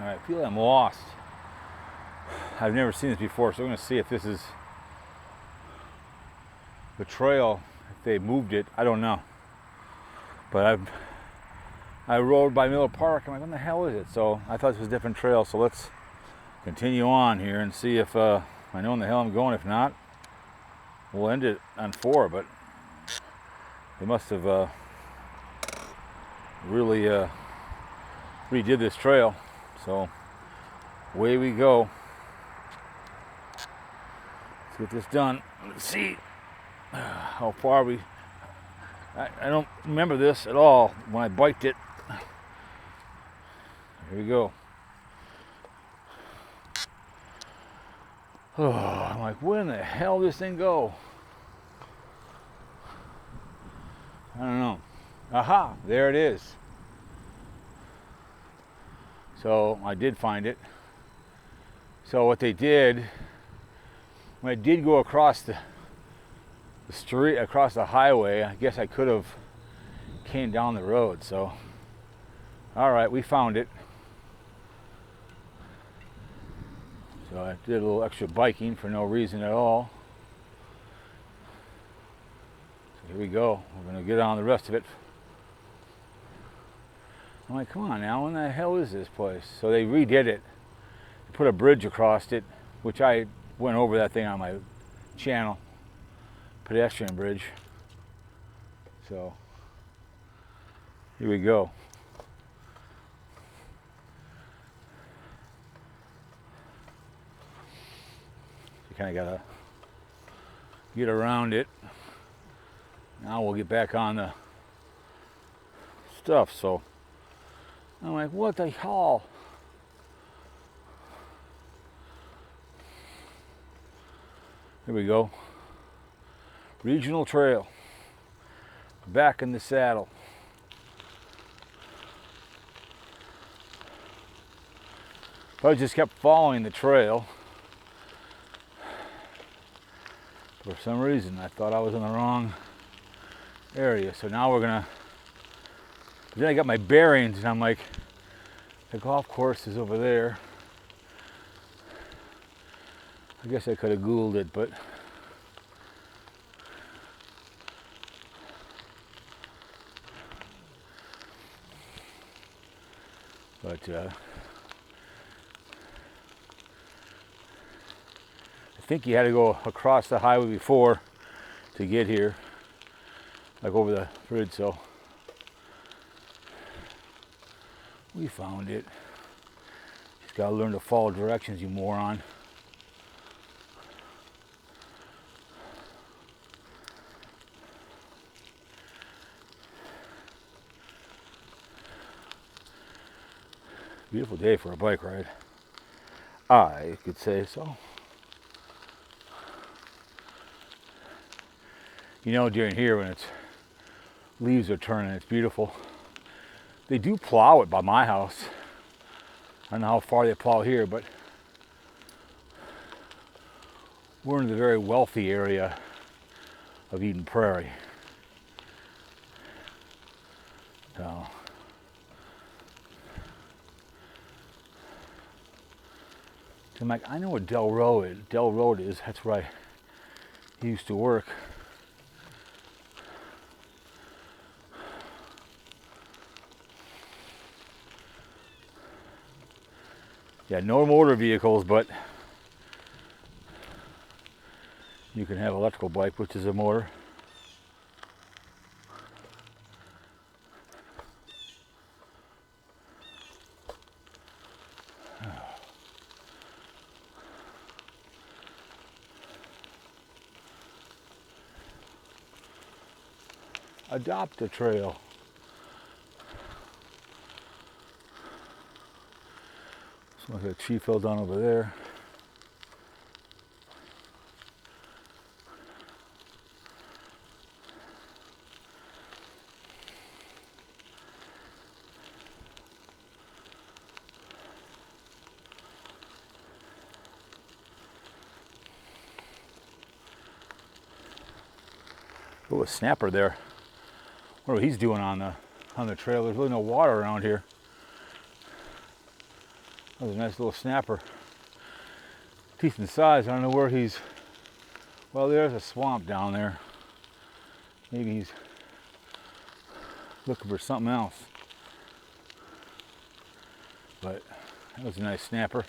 I feel I'm lost. I've never seen this before, so I'm going to see if this is the trail. If they moved it, I don't know. But I rode by Miller Park. I'm like, what the hell is it? So I thought this was a different trail. So let's continue on here and see if I know where the hell I'm going. If not, we'll end it on 4. But they must have really redid this trail. So away we go. Let's get this done. Let's see how far we. I don't remember this at all when I biked it. Here we go. Oh, I'm like, where in the hell did this thing go? I don't know. Aha, there it is. So I did find it. So what they did, when I did go across the street, across the highway, I guess I could have came down the road. So, all right, we found it. So I did a little extra biking for no reason at all. So here we go. We're gonna get on the rest of it. I'm like, come on now, when the hell is this place? So they redid it. They put a bridge across it, which I went over that thing on my channel. Pedestrian bridge. So here we go. You kind of gotta get around it. Now we'll get back on the stuff. So I'm like, what the hell? Here we go. Regional trail. Back in the saddle. If I just kept following the trail, for some reason I thought I was in the wrong area. So now we're gonna. Then I got my bearings and I'm like, the golf course is over there. I guess I could have Googled it, but I think you had to go across the highway before to get here, like over the bridge. So we found it. Just gotta learn to follow directions, you moron. Beautiful day for a bike ride. I could say so. You know, during here when it's leaves are turning, it's beautiful. They do plow it by my house. I don't know how far they plow here, but we're in the very wealthy area of Eden Prairie. So I'm like, I know what Del Road is. That's where I used to work. Yeah, no motor vehicles, but you can have electrical bike, which is a motor. Adopt a trail. Looks like a tree fell down over there. Oh, a snapper there. I wonder what he's doing on the trail. There's really no water around here. That was a nice little snapper. Decent size. I don't know where he's. Well, there's a swamp down there. Maybe he's looking for something else. But that was a nice snapper.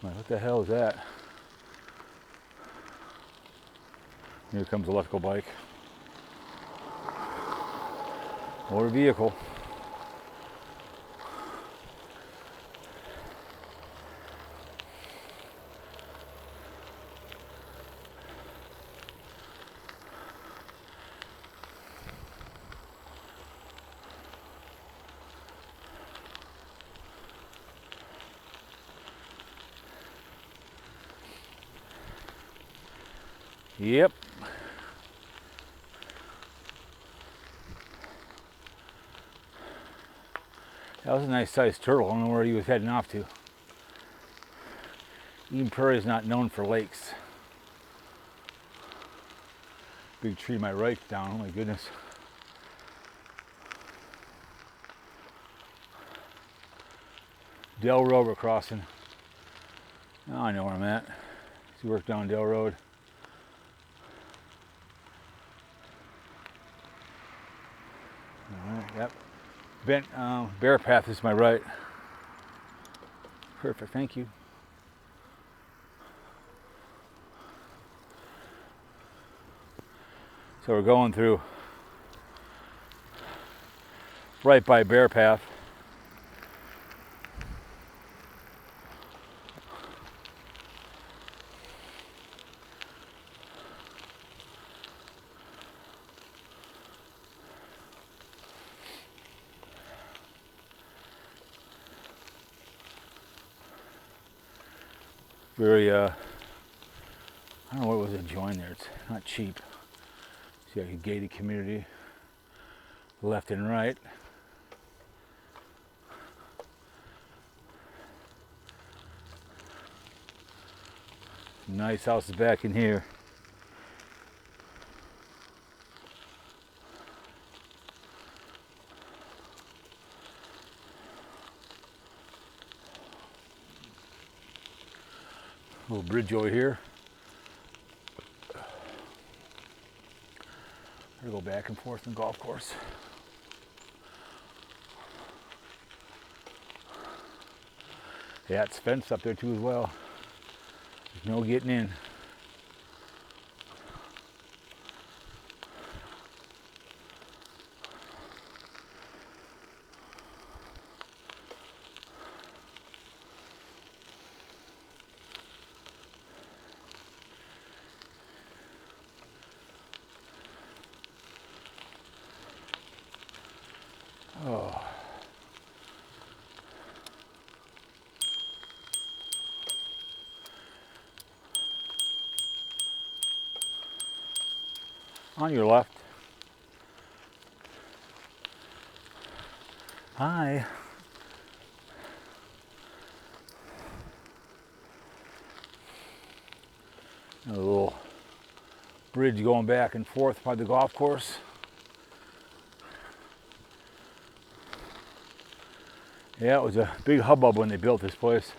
Like, what the hell is that? Here comes the electrical bike. Motor vehicle. Yep. That was a nice sized turtle. I don't know where he was heading off to. Eden Prairie is not known for lakes. Big tree to my right down, oh my goodness. Dell Road we're crossing. Now I know where I'm at. See, work down Dell Road. Alright, yep. Bent bear path is my right. Perfect, thank you. So we're going through right by bear path. Very, I don't know what was adjoined there. It's not cheap. See, like a gated community, left and right. Nice houses back in here. Little bridge over here. I go back and forth in the golf course. Yeah, it's fenced up there too as well. There's no getting in. Oh. On your left. Hi. A little bridge going back and forth by the golf course. Yeah, it was a big hubbub when they built this place.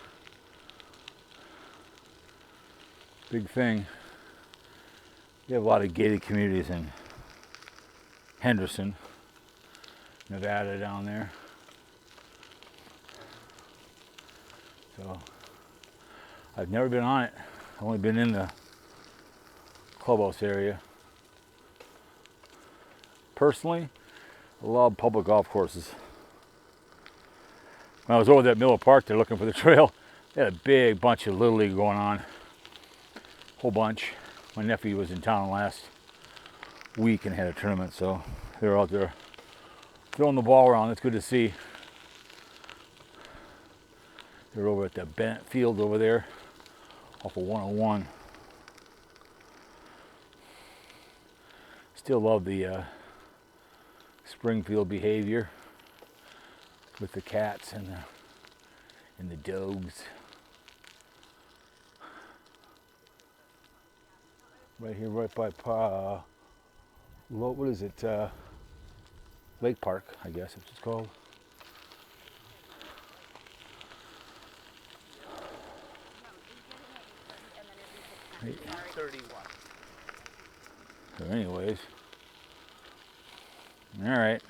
Big thing. We have a lot of gated communities in Henderson, Nevada down there. So I've never been on it. I've only been in the clubhouse area. Personally, I love public golf courses. When I was over at Miller Park there looking for the trail, they had a big bunch of Little League going on. Whole bunch. My nephew was in town last week and had a tournament, so they were out there throwing the ball around. It's good to see. They're over at the Bennett Field over there, off of 101. Still love the Springfield behavior with the cats and the dogs. Right here, right by what is it? Lake Park, I guess it's called. Hey. 31. So anyways, all right.